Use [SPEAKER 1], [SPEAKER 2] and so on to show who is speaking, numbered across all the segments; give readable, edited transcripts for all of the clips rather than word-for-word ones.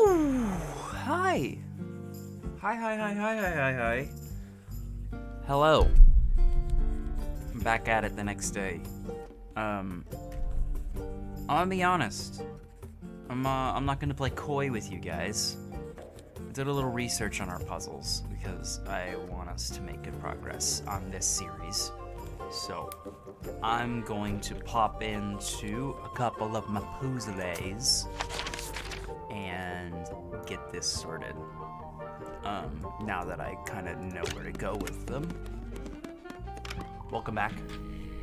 [SPEAKER 1] Woo! Hi. Hi. Hello. I'm back at it the next day. I'm gonna be honest. I'm not gonna play coy with you guys. I did a little research on our puzzles because I want us to make good progress on this series. So, I'm going to pop into a couple of my puzzles and get this sorted. Now that I kind of know where to go with them. Welcome back.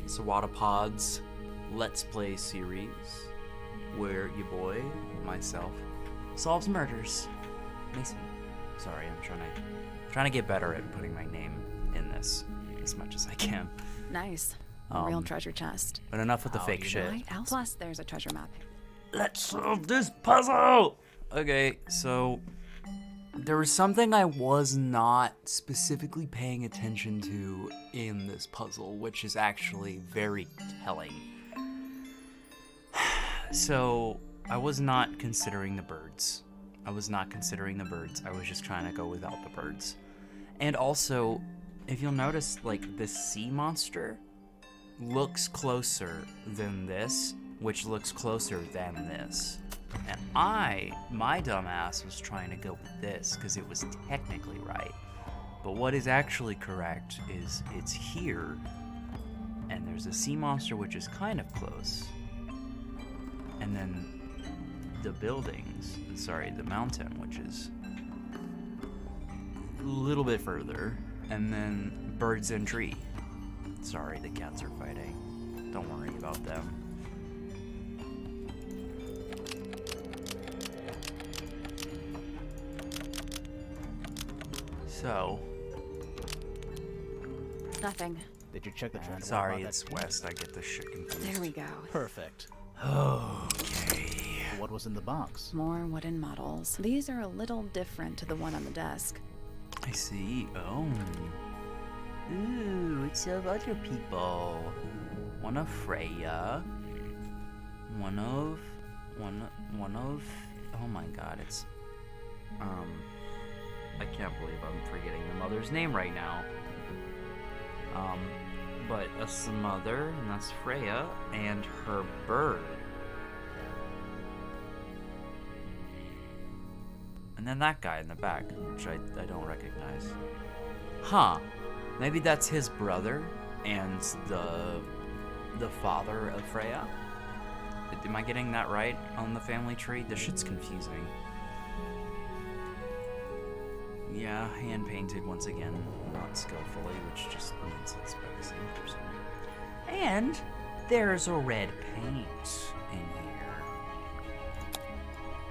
[SPEAKER 1] Sawada Pod's Let's Play series, where your boy, myself, solves murders. Mason. Sorry, I'm trying to get better at putting my name in this as much as I can.
[SPEAKER 2] Nice. A real treasure chest.
[SPEAKER 1] But enough with the fake shit.
[SPEAKER 2] Right, plus, there's a treasure map.
[SPEAKER 1] Let's solve this puzzle! Okay, so there was something I was not specifically paying attention to in this puzzle, which is actually very telling. So, I was not considering the birds. I was just trying to go without the birds. And also, if you'll notice, like, the sea monster looks closer than this, which looks closer than this. And my dumbass was trying to go with this because it was technically right. But what is actually correct is it's here, and there's a sea monster which is kind of close. And then the mountain, which is a little bit further. And then birds and tree. Sorry, the cats are fighting. Don't worry about them. So.
[SPEAKER 2] Nothing.
[SPEAKER 3] Did you check the trend?
[SPEAKER 1] Sorry, it's west. I get this shit confused.
[SPEAKER 2] There we go.
[SPEAKER 3] Perfect.
[SPEAKER 1] Okay.
[SPEAKER 3] What was in the box?
[SPEAKER 2] More wooden models. These are a little different to the one on the desk.
[SPEAKER 1] I see. Oh. Ooh, it's of other people. One of Freya. One of. Oh my God! It's. I can't believe I'm forgetting the mother's name right now. But that's the mother, and that's Freya, and her bird. And then that guy in the back, which I don't recognize. Huh. Maybe that's his brother and the father of Freya? Am I getting that right on the family tree? This shit's confusing. Yeah, hand painted once again, not skillfully, which just means it's by the same person. And there's a red paint in here.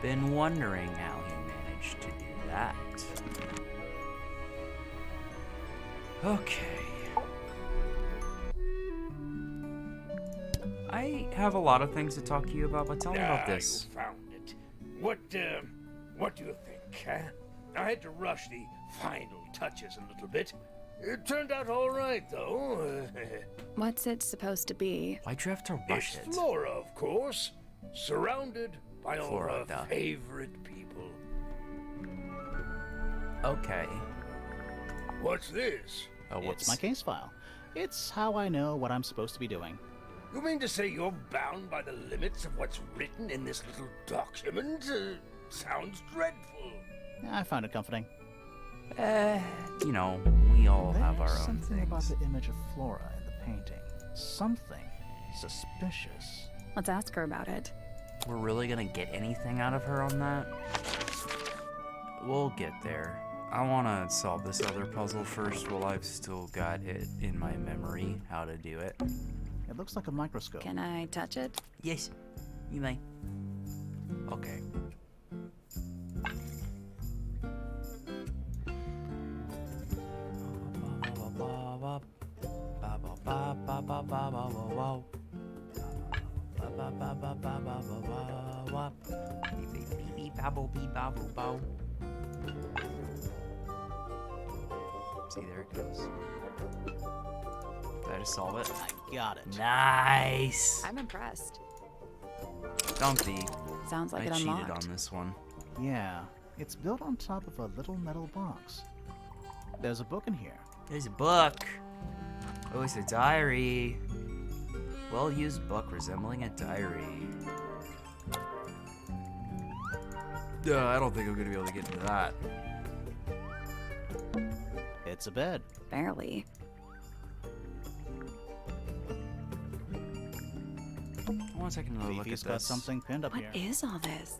[SPEAKER 1] Been wondering how he managed to do that. Okay. I have a lot of things to talk to you about, but tell me about this.
[SPEAKER 4] You found it. What do you think, huh? I had to rush the final touches a little bit. It turned out all right, though.
[SPEAKER 2] What's it supposed to be?
[SPEAKER 1] Why'd you have to rush
[SPEAKER 4] It's
[SPEAKER 1] it?
[SPEAKER 4] Flora, of course. Surrounded by all
[SPEAKER 1] Flora,
[SPEAKER 4] her favorite people.
[SPEAKER 1] Okay.
[SPEAKER 4] What's this?
[SPEAKER 1] Oh,
[SPEAKER 3] It's my case file. It's how I know what I'm supposed to be doing.
[SPEAKER 4] You mean to say you're bound by the limits of what's written in this little document? Sounds dreadful.
[SPEAKER 3] I found it comforting.
[SPEAKER 1] You know, we all have our
[SPEAKER 3] There's
[SPEAKER 1] own
[SPEAKER 3] something
[SPEAKER 1] things.
[SPEAKER 3] about the image of Flora in the painting. Something suspicious.
[SPEAKER 2] Let's ask her about it.
[SPEAKER 1] We're really gonna get anything out of her on that? We'll get there. I wanna solve this other puzzle first while I've still got it in my memory how to do it.
[SPEAKER 3] It looks like a microscope.
[SPEAKER 2] Can I touch it?
[SPEAKER 1] Yes, you may. Okay. See, there it goes. Did I just solve it?
[SPEAKER 3] I got it.
[SPEAKER 1] Nice!
[SPEAKER 2] I'm impressed.
[SPEAKER 1] Don't be.
[SPEAKER 2] Sounds like
[SPEAKER 1] I
[SPEAKER 2] it
[SPEAKER 1] cheated
[SPEAKER 2] unlocked.
[SPEAKER 1] on this one.
[SPEAKER 3] Yeah, it's built on top of a little metal box. There's a book in here.
[SPEAKER 1] There's a book. Oh, it's a diary. Well-used book resembling a diary. I don't think I'm gonna be able to get into that.
[SPEAKER 3] It's a bed.
[SPEAKER 2] Barely.
[SPEAKER 1] I want to take another look at
[SPEAKER 3] Fifi's
[SPEAKER 1] this.
[SPEAKER 3] got something pinned up
[SPEAKER 2] What
[SPEAKER 3] here.
[SPEAKER 2] is all this?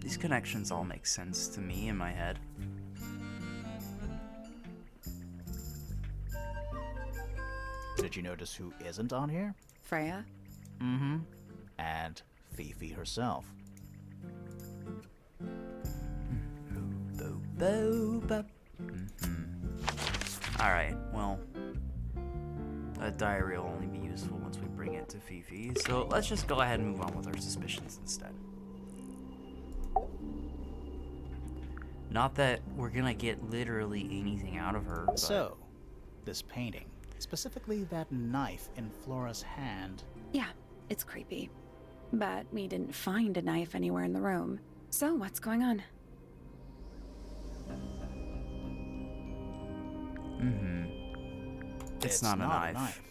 [SPEAKER 1] These connections all make sense to me in my head.
[SPEAKER 3] Did you notice who isn't on here?
[SPEAKER 2] Freya?
[SPEAKER 3] Mm-hmm. And Fifi herself.
[SPEAKER 1] Alright, well, that diary will only be useful once we bring it to Fifi, so let's just go ahead and move on with our suspicions instead. Not that we're gonna get literally anything out of her, but...
[SPEAKER 3] So, this painting, specifically that knife in Flora's hand,
[SPEAKER 2] Yeah, it's creepy. But we didn't find a knife anywhere in the room. So what's going on?
[SPEAKER 1] It's not a knife.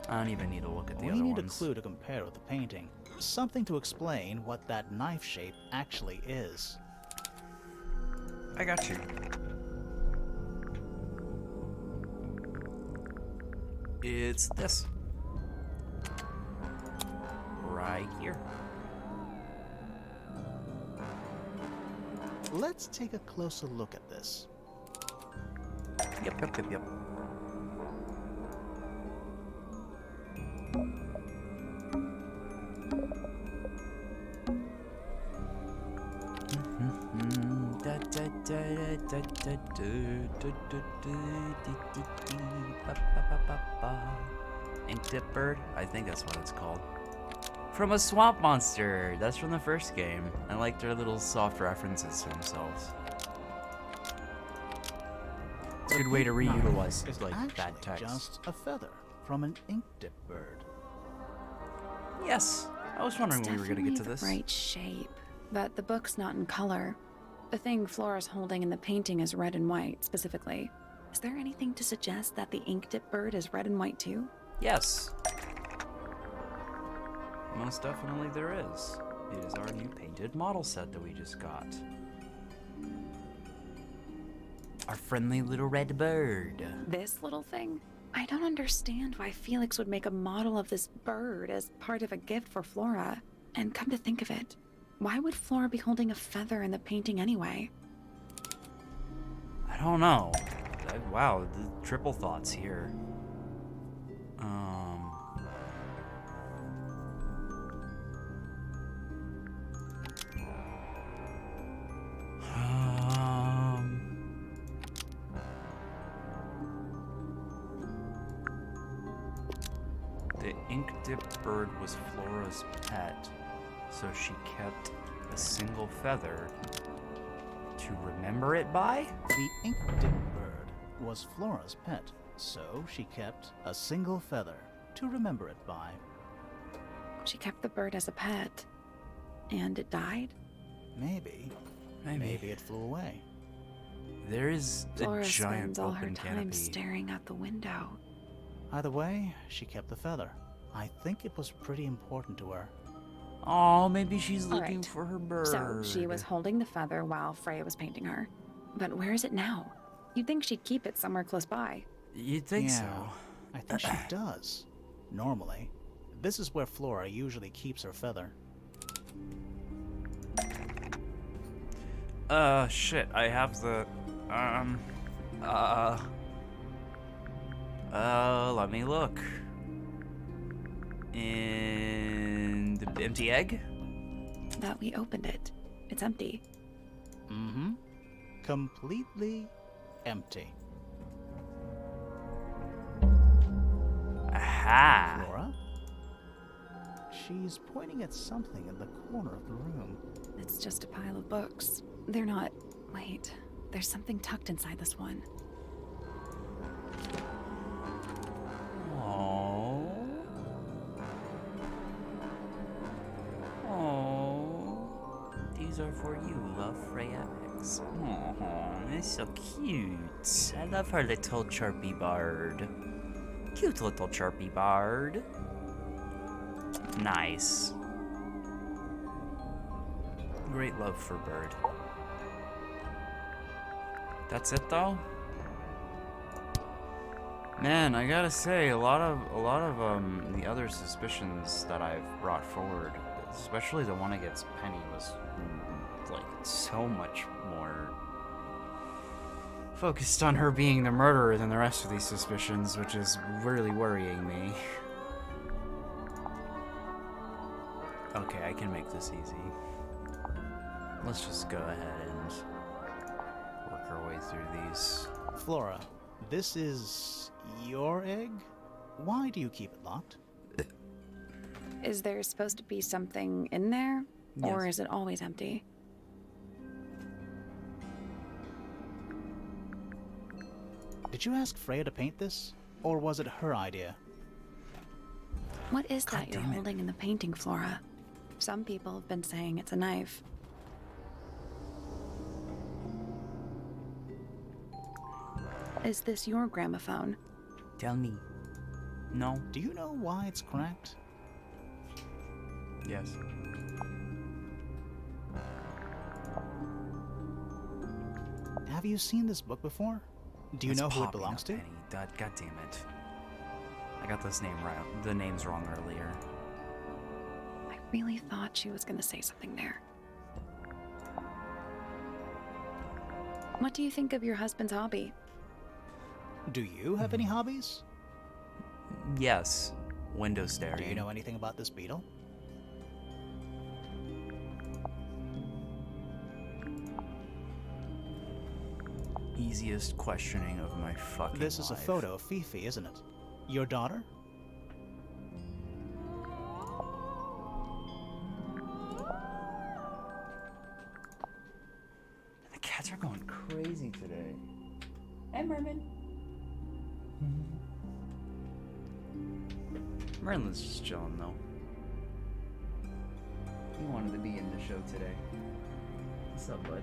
[SPEAKER 1] I don't even need to look at the
[SPEAKER 3] We
[SPEAKER 1] other
[SPEAKER 3] need
[SPEAKER 1] ones.
[SPEAKER 3] a clue to compare with the painting. Something to explain what that knife shape actually is.
[SPEAKER 1] I got you. It's this. Right here.
[SPEAKER 3] Let's take a closer look at this.
[SPEAKER 1] Yep. Ink-tip bird? I think that's what it's called. From a swamp monster. That's from the first game. I like their little soft references to themselves. It's a good way to reutilize
[SPEAKER 3] It's
[SPEAKER 1] like
[SPEAKER 3] actually
[SPEAKER 1] bad text.
[SPEAKER 3] just a feather from an ink dip bird.
[SPEAKER 1] Yes, I was wondering
[SPEAKER 2] It's
[SPEAKER 1] when we were gonna get to
[SPEAKER 2] definitely
[SPEAKER 1] this.
[SPEAKER 2] the right shape, but the book's not in color. The thing Flora's holding in the painting is red and white, specifically. Is there anything to suggest that the ink dip bird is red and white too?
[SPEAKER 1] Yes. Most definitely there is. It is our new painted model set that we just got. Our friendly little red bird.
[SPEAKER 2] This little thing? I don't understand why Felix would make a model of this bird as part of a gift for Flora. And come to think of it, why would Flora be holding a feather in the painting anyway?
[SPEAKER 1] I don't know. Wow, the triple thoughts here. The ink dip bird was Flora's pet, so she kept a single feather to remember it by?
[SPEAKER 3] The ink dip bird was Flora's pet, so she kept a single feather to remember it by.
[SPEAKER 2] She kept the bird as a pet. And it died?
[SPEAKER 3] Maybe. Maybe it flew away.
[SPEAKER 1] There is a
[SPEAKER 2] Flora
[SPEAKER 1] giant
[SPEAKER 2] spends all her
[SPEAKER 1] open
[SPEAKER 2] time
[SPEAKER 1] canopy.
[SPEAKER 2] staring out the window.
[SPEAKER 3] Either way, she kept the feather. I think it was pretty important to her.
[SPEAKER 1] Oh, maybe she's
[SPEAKER 2] All
[SPEAKER 1] looking
[SPEAKER 2] right.
[SPEAKER 1] for her bird.
[SPEAKER 2] So she was holding the feather while Freya was painting her. But where is it now? You'd think she'd keep it somewhere close by.
[SPEAKER 1] You'd think so.
[SPEAKER 3] I think she does. Normally. This is where Flora usually keeps her feather.
[SPEAKER 1] Shit, I have the, let me look. In the empty egg?
[SPEAKER 2] That we opened it. It's empty.
[SPEAKER 3] Mm-hmm. Completely empty.
[SPEAKER 1] Aha!
[SPEAKER 3] Flora? she's pointing at something in the corner of the room.
[SPEAKER 2] It's just a pile of books. They're not. Wait, there's something tucked inside this one.
[SPEAKER 1] Oh. Oh. These are for you, love, Freya X. Oh, it's so cute. I love her little chirpy bird. Cute little chirpy bird. Nice. Great love for bird. That's it though? Man, I gotta say, a lot of the other suspicions that I've brought forward, especially the one against Penny, was like so much more focused on her being the murderer than the rest of these suspicions, which is really worrying me. Okay, I can make this easy. Let's just go ahead and work our way through these.
[SPEAKER 3] Flora, this is your egg? Why do you keep it locked?
[SPEAKER 2] Is there supposed to be something in there? Or
[SPEAKER 1] Yes.
[SPEAKER 2] is it always empty?
[SPEAKER 3] Did you ask Freya to paint this? Or was it her idea?
[SPEAKER 2] What is
[SPEAKER 1] God
[SPEAKER 2] that you're
[SPEAKER 1] damn it.
[SPEAKER 2] holding in the painting, Flora? Some people have been saying it's a knife. Is this your gramophone?
[SPEAKER 1] Tell me. No?
[SPEAKER 3] Do you know why it's cracked?
[SPEAKER 1] Yes.
[SPEAKER 3] Have you seen this book before? Do you
[SPEAKER 1] It's
[SPEAKER 3] know who it
[SPEAKER 1] popping
[SPEAKER 3] belongs
[SPEAKER 1] up,
[SPEAKER 3] to?
[SPEAKER 1] Penny. God damn it. I got this name right. The name's wrong earlier.
[SPEAKER 2] I really thought she was gonna say something there. What do you think of your husband's hobby?
[SPEAKER 3] Do you have any hobbies?
[SPEAKER 1] Yes. Window staring.
[SPEAKER 3] Do you know anything about this beetle?
[SPEAKER 1] Easiest questioning of my fucking
[SPEAKER 3] This is a
[SPEAKER 1] life.
[SPEAKER 3] photo of Fifi, isn't it? Your daughter?
[SPEAKER 1] The cats are going crazy today. Hey, Merman. Merlin's just chilling, though. He wanted to be in the show today. What's up, bud?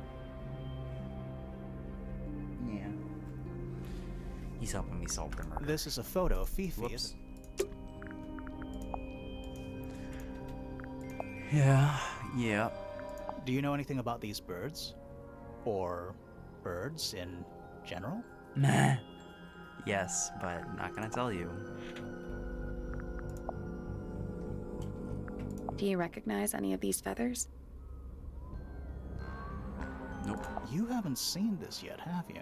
[SPEAKER 1] Yeah. He's helping me solve the murder.
[SPEAKER 3] This is a photo of Fifi,
[SPEAKER 1] Whoops.
[SPEAKER 3] isn't
[SPEAKER 1] Yeah.
[SPEAKER 3] it? Do you know anything about these birds? Or birds in general?
[SPEAKER 1] Meh. Yes, but not gonna tell you.
[SPEAKER 2] Do you recognize any of these feathers?
[SPEAKER 1] Nope.
[SPEAKER 3] You haven't seen this yet, have you?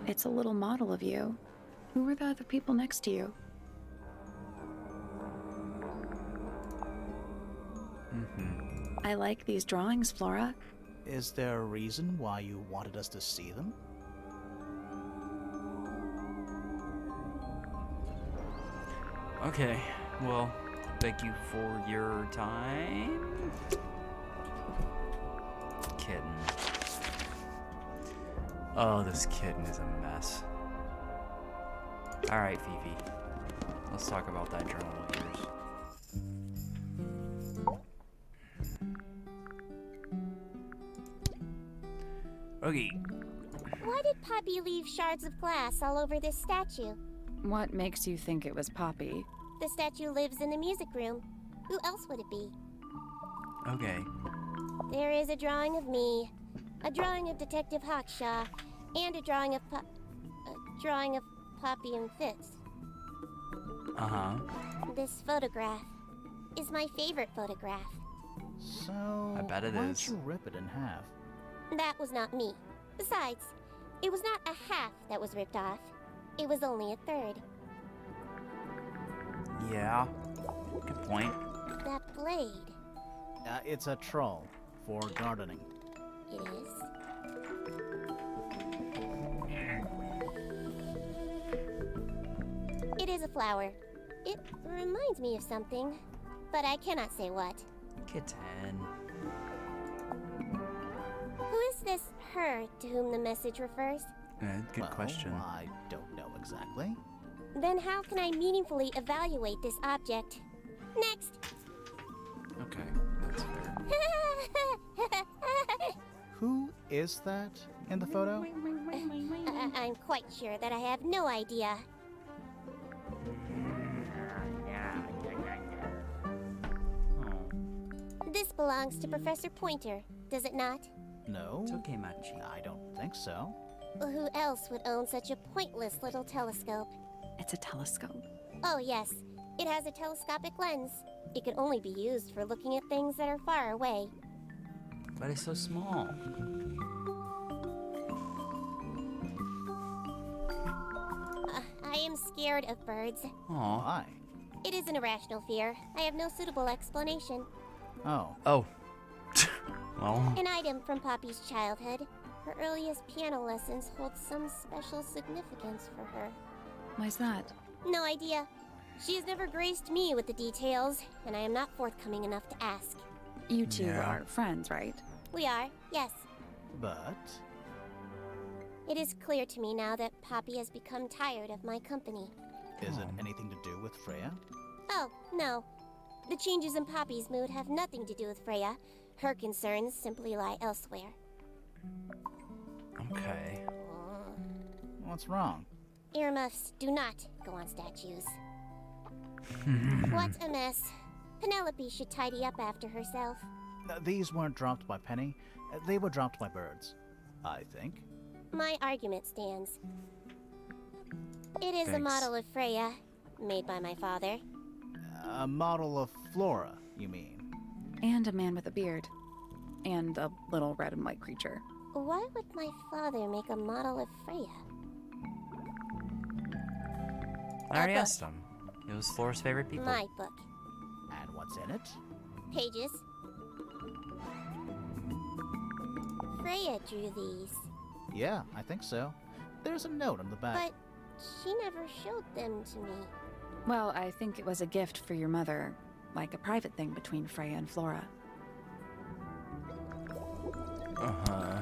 [SPEAKER 2] It's a little model of you. Who were the other people next to you? I like these drawings, Flora.
[SPEAKER 3] Is there a reason why you wanted us to see them?
[SPEAKER 1] Okay, well, thank you for your time. Kitten. Oh, this kitten is a mess. Alright, Fifi. Let's talk about that journal of yours. Okay.
[SPEAKER 5] Why did Poppy leave shards of glass all over this statue?
[SPEAKER 2] What makes you think it was Poppy?
[SPEAKER 5] The statue lives in the music room. Who else would it be?
[SPEAKER 1] Okay.
[SPEAKER 5] There is a drawing of me, a drawing of Detective Hawkshaw, and a drawing of Poppy and Fitz.
[SPEAKER 1] Uh-huh.
[SPEAKER 5] This photograph is my favorite photograph.
[SPEAKER 3] So,
[SPEAKER 1] I bet it
[SPEAKER 3] why
[SPEAKER 1] is.
[SPEAKER 3] don't you rip it in half?
[SPEAKER 5] That was not me. Besides, it was not a half that was ripped off. It was only a third.
[SPEAKER 1] Yeah. Good point.
[SPEAKER 5] That blade,
[SPEAKER 3] It's a troll for gardening.
[SPEAKER 5] it is. It is a flower. It reminds me of something, but I cannot say what.
[SPEAKER 1] Kitten.
[SPEAKER 5] Who is this her to whom the message refers?
[SPEAKER 1] Good
[SPEAKER 3] Well,
[SPEAKER 1] question.
[SPEAKER 3] I don't know exactly.
[SPEAKER 5] Then how can I meaningfully evaluate this object? Next!
[SPEAKER 1] Okay, that's fair.
[SPEAKER 3] Who is that in the photo?
[SPEAKER 5] I'm quite sure that I have no idea.
[SPEAKER 1] Oh,
[SPEAKER 5] This belongs to Professor Pointer, does it not?
[SPEAKER 3] No,
[SPEAKER 1] it's okay, Machi.
[SPEAKER 3] I don't think so.
[SPEAKER 5] Who else would own such a pointless little telescope?
[SPEAKER 2] It's a telescope.
[SPEAKER 5] Oh, yes. It has a telescopic lens. It can only be used for looking at things that are far away.
[SPEAKER 1] But it's so small.
[SPEAKER 5] I am scared of birds.
[SPEAKER 1] Aw.
[SPEAKER 3] Why?
[SPEAKER 5] It is an irrational fear. I have no suitable explanation.
[SPEAKER 3] Oh,
[SPEAKER 1] Oh. Well,
[SPEAKER 5] An item from Poppy's childhood. Her earliest piano lessons hold some special significance for her.
[SPEAKER 2] Why's that?
[SPEAKER 5] No idea. She has never graced me with the details, and I am not forthcoming enough to ask.
[SPEAKER 2] You two
[SPEAKER 1] Yeah.
[SPEAKER 2] are friends, right?
[SPEAKER 5] We are, yes.
[SPEAKER 3] but
[SPEAKER 5] It is clear to me now that Poppy has become tired of my company.
[SPEAKER 3] is it
[SPEAKER 1] Oh.
[SPEAKER 3] anything to do with Freya?
[SPEAKER 5] Oh, no. The changes in Poppy's mood have nothing to do with Freya. Her concerns simply lie elsewhere.
[SPEAKER 1] okay.
[SPEAKER 3] What's wrong?
[SPEAKER 5] Earmuffs do not go on statues. What a mess. Penelope should tidy up after herself.
[SPEAKER 3] These weren't dropped by Penny. They were dropped by birds, I think.
[SPEAKER 5] My argument stands. It is a
[SPEAKER 1] Thanks.
[SPEAKER 5] model of Freya, made by my father.
[SPEAKER 3] A model of Flora, you mean?
[SPEAKER 2] And a man with a beard. And a little red and white creature.
[SPEAKER 5] Why would my father make a model of Freya?
[SPEAKER 1] I already asked him. It was Flora's favorite people.
[SPEAKER 5] My book.
[SPEAKER 3] And what's in it?
[SPEAKER 5] Pages. Freya drew these,
[SPEAKER 3] Yeah, I think so. There's a note on the back.
[SPEAKER 5] but she never showed them to me.
[SPEAKER 2] Well, I think it was a gift for your mother. Like a private thing between Freya and Flora.
[SPEAKER 1] Uh-huh.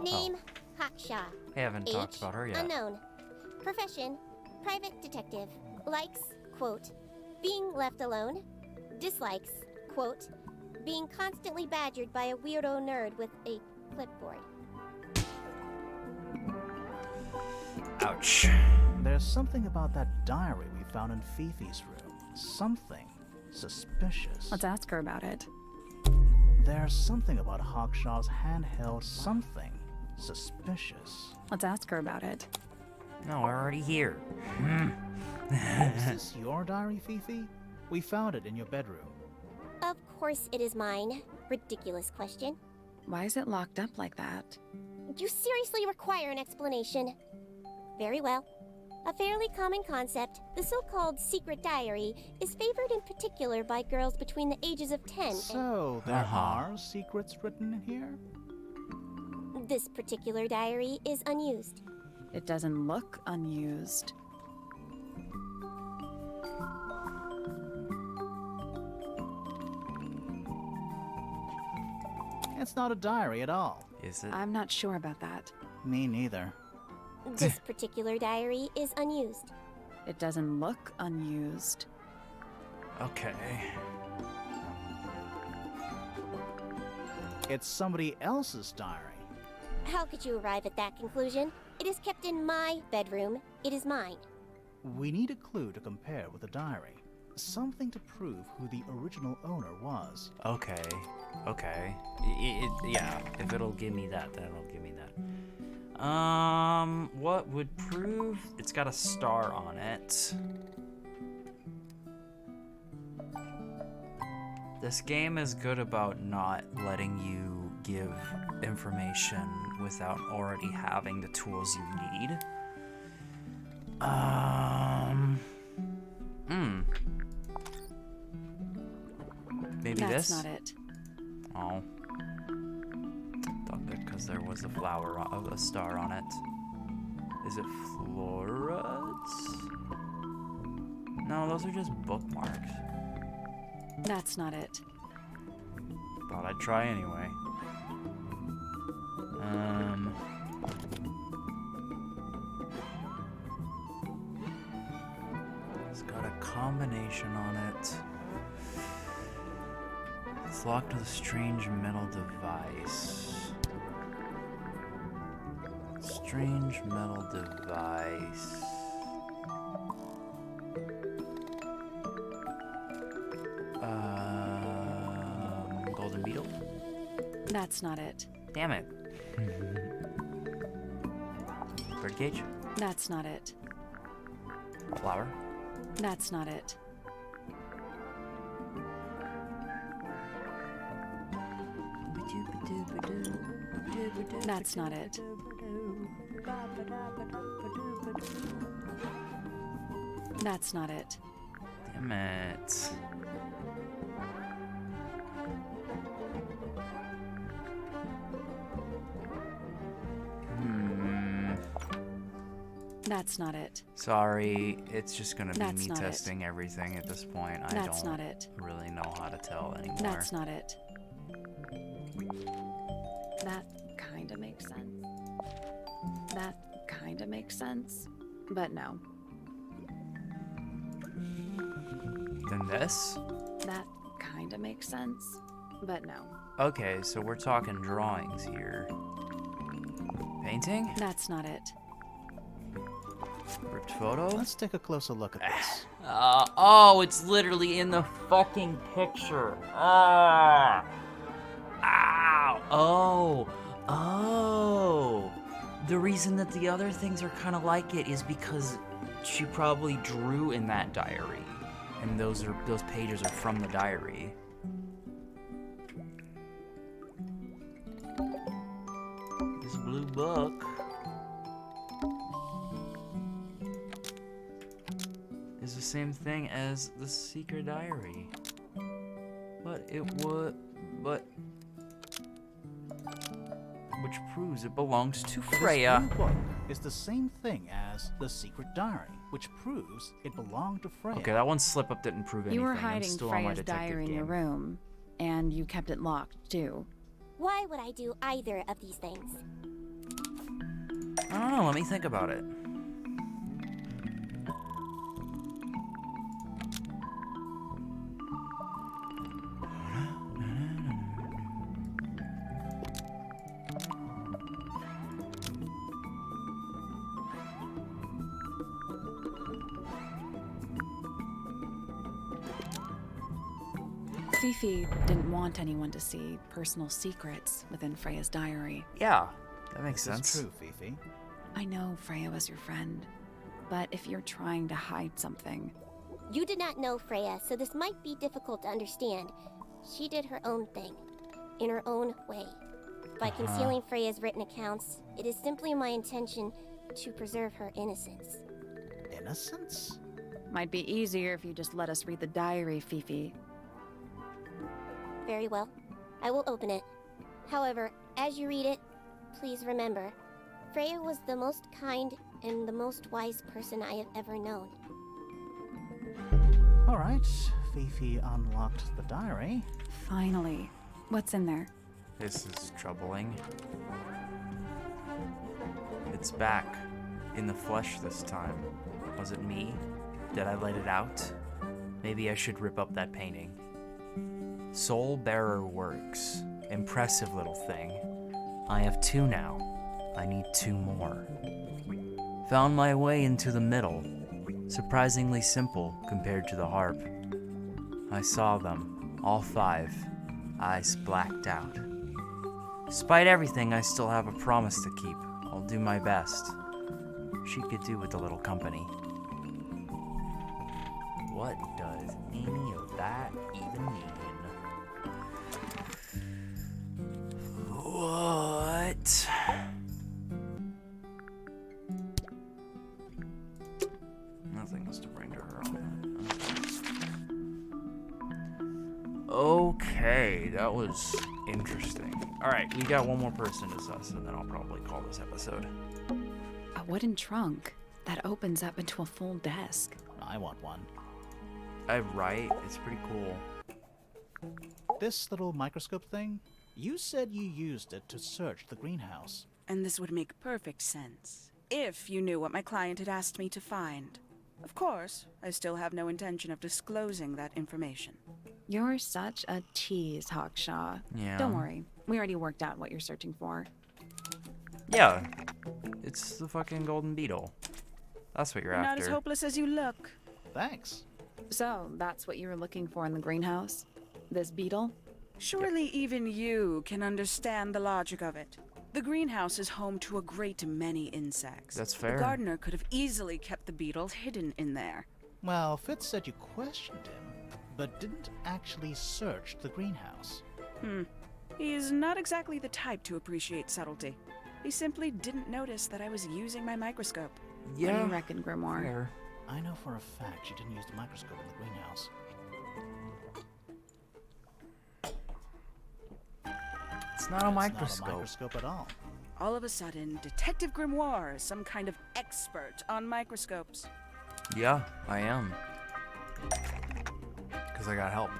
[SPEAKER 5] Name, Hawkshaw.
[SPEAKER 1] I haven't talked
[SPEAKER 5] Age,
[SPEAKER 1] about her yet.
[SPEAKER 5] unknown. Profession, private detective. Likes, quote, being left alone. Dislikes, quote, being constantly badgered by a weirdo nerd with a clipboard.
[SPEAKER 1] Ouch.
[SPEAKER 3] There's something about that diary we found in Fifi's room. Something suspicious.
[SPEAKER 2] Let's ask her about it.
[SPEAKER 3] There's something about Hawkshaw's handheld something suspicious.
[SPEAKER 2] Let's ask her about it.
[SPEAKER 1] No, we're already here.
[SPEAKER 3] Is this your diary, Fifi? We found it in your bedroom.
[SPEAKER 5] Of course it is mine. Ridiculous question.
[SPEAKER 2] Why is it locked up like that?
[SPEAKER 5] You seriously require an explanation. Very well. A fairly common concept, the so-called secret diary, is favored in particular by girls between the ages of 10 and...
[SPEAKER 3] So, there
[SPEAKER 1] Uh-huh.
[SPEAKER 3] are secrets written in here?
[SPEAKER 5] This particular diary is unused.
[SPEAKER 2] It doesn't look unused.
[SPEAKER 3] It's not a diary at all.
[SPEAKER 1] Is it?
[SPEAKER 2] I'm not sure about that.
[SPEAKER 3] Me neither.
[SPEAKER 5] This particular diary is unused.
[SPEAKER 2] It doesn't look unused.
[SPEAKER 1] Okay.
[SPEAKER 3] It's somebody else's diary.
[SPEAKER 5] How could you arrive at that conclusion? It is kept in my bedroom. It is mine.
[SPEAKER 3] We need a clue to compare with the diary. Something to prove who the original owner was.
[SPEAKER 1] Okay. Okay. Yeah, if it'll give me that, then it'll give me that. What would prove? It's got a star on it. This game is good about not letting you give information without already having the tools you need. Maybe
[SPEAKER 2] That's
[SPEAKER 1] this?
[SPEAKER 2] not it.
[SPEAKER 1] Oh. Thought that because there was a flower, a star on it. Is it Flora's? No, those are just bookmarks.
[SPEAKER 2] That's not it.
[SPEAKER 1] Thought I'd try anyway. It's got a combination on it. It's locked with a strange metal device. Strange metal device. Golden beetle?
[SPEAKER 2] That's not it.
[SPEAKER 1] Damn it. Birdcage?
[SPEAKER 2] That's not it.
[SPEAKER 1] Flower?
[SPEAKER 2] That's not it. That's not it. That's not it.
[SPEAKER 1] Damn it.
[SPEAKER 2] That's not it.
[SPEAKER 1] Sorry, it's just gonna be
[SPEAKER 2] That's
[SPEAKER 1] me
[SPEAKER 2] not it.
[SPEAKER 1] testing everything at this point. I
[SPEAKER 2] That's
[SPEAKER 1] don't
[SPEAKER 2] not it.
[SPEAKER 1] really know how to tell anymore.
[SPEAKER 2] That's not it. That kinda makes sense. That kinda makes sense. But no.
[SPEAKER 1] Then this?
[SPEAKER 2] That kinda makes sense. But no.
[SPEAKER 1] Okay, so we're talking drawings here. Painting?
[SPEAKER 2] That's not it.
[SPEAKER 1] Ripped photo?
[SPEAKER 3] Let's take a closer look at this.
[SPEAKER 1] Oh, it's literally in the fucking picture. Ah. Ow. Oh. The reason that the other things are kind of like it is because she probably drew in that diary. And those pages are from the diary. This blue book is the same thing as the secret diary. Which proves it belongs to Freya.
[SPEAKER 3] This blue book is the same thing as the secret diary, which proves it belonged to Freya.
[SPEAKER 1] Okay, that one slip up didn't prove anything.
[SPEAKER 2] You were
[SPEAKER 1] I'm
[SPEAKER 2] hiding
[SPEAKER 1] still on my
[SPEAKER 2] Freya's
[SPEAKER 1] detective
[SPEAKER 2] diary in your
[SPEAKER 1] game.
[SPEAKER 2] room, and you kept it locked, too.
[SPEAKER 5] Why would I do either of these things?
[SPEAKER 1] I don't know, let me think about it.
[SPEAKER 2] Fifi didn't want anyone to see personal secrets within Freya's diary.
[SPEAKER 1] Yeah, that makes
[SPEAKER 3] This
[SPEAKER 1] sense.
[SPEAKER 3] is true, Fifi.
[SPEAKER 2] I know Freya was your friend, but if you're trying to hide something,
[SPEAKER 5] You did not know Freya, so this might be difficult to understand. She did her own thing, in her own way. By concealing Freya's written accounts, it is simply my intention to preserve her innocence.
[SPEAKER 3] Innocence?
[SPEAKER 2] might be easier if you just let us read the diary, Fifi.
[SPEAKER 5] Very well. I will open it. However, as you read it, please remember, Freya was the most kind and the most wise person I have ever known.
[SPEAKER 3] All right, Fifi unlocked the diary.
[SPEAKER 2] Finally. What's in there?
[SPEAKER 1] This is troubling. It's back. In the flesh this time. Was it me? Did I let it out? Maybe I should rip up that painting. Soul Bearer Works. Impressive little thing. I have 2 now. I need 2 more. Found my way into the middle. Surprisingly simple compared to the harp. I saw them, all 5. Eyes blacked out. Despite everything, I still have a promise to keep. I'll do my best. She could do with a little company. What does any of that even mean? What? Nothing else to bring to her on that. Okay, that was interesting. Alright, we got one more person to sus, and then I'll probably call this episode.
[SPEAKER 2] A wooden trunk that opens up into a full desk.
[SPEAKER 3] I want one.
[SPEAKER 1] Right? It's pretty cool.
[SPEAKER 3] This little microscope thing, you said you used it to search the greenhouse.
[SPEAKER 6] And this would make perfect sense, if you knew what my client had asked me to find. Of course, I still have no intention of disclosing that information.
[SPEAKER 2] You're such a tease, Hawkshaw.
[SPEAKER 1] Yeah.
[SPEAKER 2] Don't worry. We already worked out what you're searching for.
[SPEAKER 1] Yeah. It's the fucking golden beetle. That's what you're
[SPEAKER 6] Not
[SPEAKER 1] after.
[SPEAKER 6] as hopeless as you look.
[SPEAKER 3] Thanks.
[SPEAKER 2] So, that's what you were looking for in the greenhouse? This beetle?
[SPEAKER 6] Surely even you can understand the logic of it. The greenhouse is home to a great many insects.
[SPEAKER 1] That's fair.
[SPEAKER 6] The gardener could have easily kept the beetle hidden in there.
[SPEAKER 3] Well, Fitz said you questioned him, but didn't actually search the greenhouse.
[SPEAKER 6] He's not exactly the type to appreciate subtlety. He simply didn't notice that I was using my microscope.
[SPEAKER 2] What do you reckon, Grimoire?
[SPEAKER 1] Fair.
[SPEAKER 3] I know for a fact she didn't use the microscope in the greenhouse.
[SPEAKER 1] It's not a
[SPEAKER 3] It's
[SPEAKER 1] microscope.
[SPEAKER 3] not a microscope at all.
[SPEAKER 6] All of a sudden, Detective Grimoire is some kind of expert on microscopes.
[SPEAKER 1] Yeah, I am. Because I got help.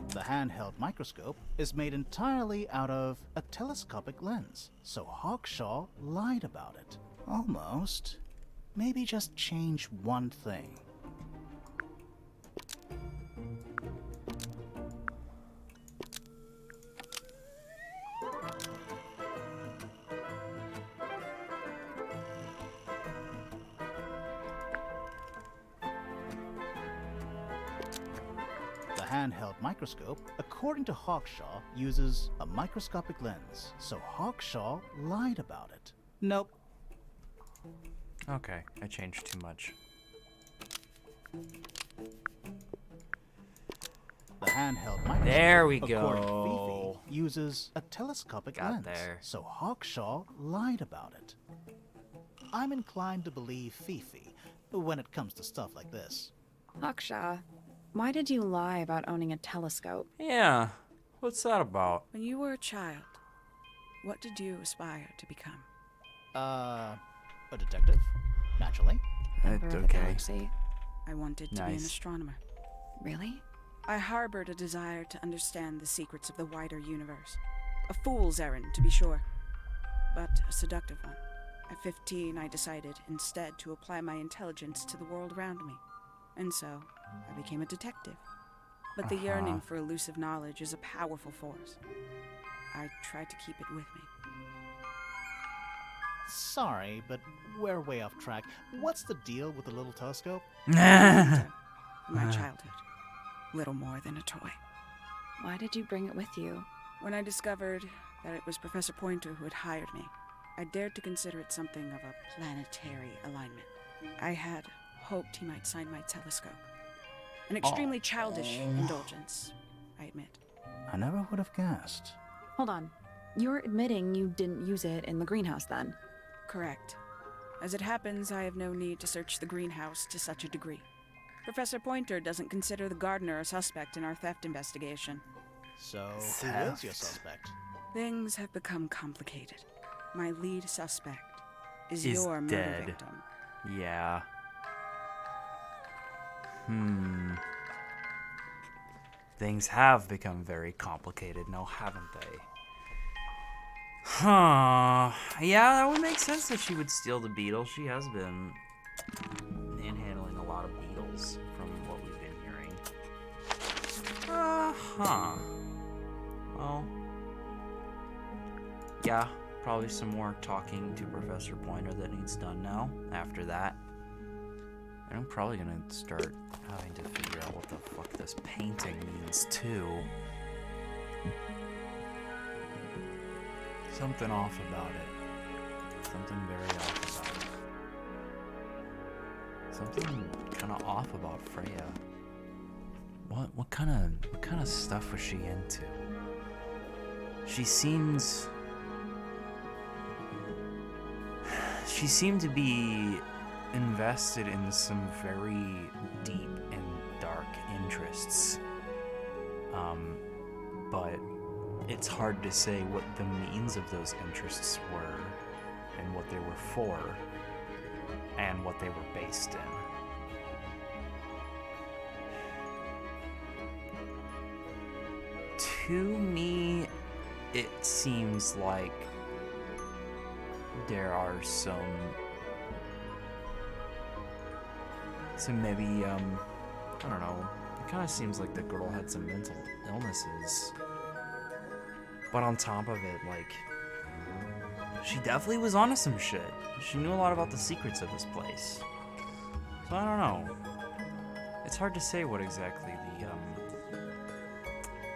[SPEAKER 3] The handheld microscope is made entirely out of a telescopic lens, so Hawkshaw lied about it. Almost. Maybe just change one thing. The handheld microscope, according to Hawkshaw, uses a microscopic lens, so Hawkshaw lied about it. Nope.
[SPEAKER 1] Okay, I changed too much.
[SPEAKER 3] The handheld microscope,
[SPEAKER 1] There we
[SPEAKER 3] according to
[SPEAKER 1] go.
[SPEAKER 3] Fifi, uses a telescopic
[SPEAKER 1] Got
[SPEAKER 3] lens,
[SPEAKER 1] there.
[SPEAKER 3] so Hawkshaw lied about it. I'm inclined to believe Fifi when it comes to stuff like this.
[SPEAKER 2] Hawkshaw, why did you lie about owning a telescope?
[SPEAKER 1] Yeah. What's that about?
[SPEAKER 6] When you were a child, what did you aspire to become?
[SPEAKER 3] A detective? Naturally.
[SPEAKER 2] Emperor of the
[SPEAKER 1] Okay.
[SPEAKER 2] Galaxy.
[SPEAKER 6] I wanted to be an
[SPEAKER 1] Nice.
[SPEAKER 6] astronomer.
[SPEAKER 2] Really?
[SPEAKER 6] I harbored a desire to understand the secrets of the wider universe. A fool's errand, to be sure, but a seductive one. At 15, I decided instead to apply my intelligence to the world around me. And so, I became a detective. But the yearning for elusive knowledge is a powerful force. I tried to keep it with me.
[SPEAKER 3] Sorry, but we're way off track. What's the deal with the little telescope?
[SPEAKER 6] My childhood. Little more than a toy.
[SPEAKER 2] Why did you bring it with you?
[SPEAKER 6] When I discovered that it was Professor Pointer who had hired me, I dared to consider it something of a planetary alignment. I had hoped he might sign my telescope. An extremely childish indulgence, I admit.
[SPEAKER 3] I never would have guessed.
[SPEAKER 2] Hold on. You're admitting you didn't use it in the greenhouse then?
[SPEAKER 6] Correct. As it happens, I have no need to search the greenhouse to such a degree. Professor Pointer doesn't consider the gardener a suspect in our theft investigation.
[SPEAKER 3] So, who is your
[SPEAKER 1] Theft.
[SPEAKER 3] suspect?
[SPEAKER 6] Things have become complicated. My lead suspect is
[SPEAKER 1] Is
[SPEAKER 6] your murder
[SPEAKER 1] dead.
[SPEAKER 6] victim.
[SPEAKER 1] Yeah. Things have become very complicated now, haven't they? Huh. Yeah, that would make sense that she would steal the beetle. She has been manhandling a lot of beetles from what we've been hearing. Huh. Well. Yeah, probably some more talking to Professor Pointer that needs done now after that. And I'm probably gonna start having to figure out what the fuck this painting means too. Something off about it. Something very off about it. Something kind of off about Freya. What kind of stuff was she into? She seemed to be invested in some very deep and dark interests. But it's hard to say what the means of those interests were, and what they were for, and what they were based in. To me, it seems like there are some maybe, I don't know, it kind of seems like the girl had some mental illnesses. But on top of it, like, she definitely was onto some shit. She knew a lot about the secrets of this place. So I don't know. It's hard to say what exactly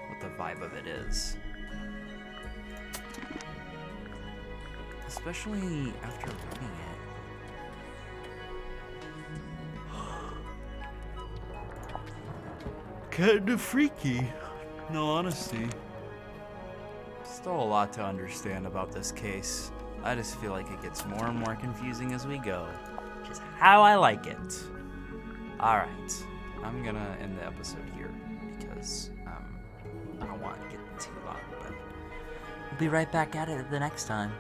[SPEAKER 1] what the vibe of it is. Especially after reading it. Kinda freaky, no honesty. Still a lot to understand about this case. I just feel like it gets more and more confusing as we go, which is how I like it. Alright, I'm gonna end the episode here because I don't want to get too long, but we'll be right back at it the next time.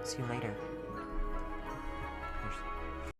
[SPEAKER 1] See you later.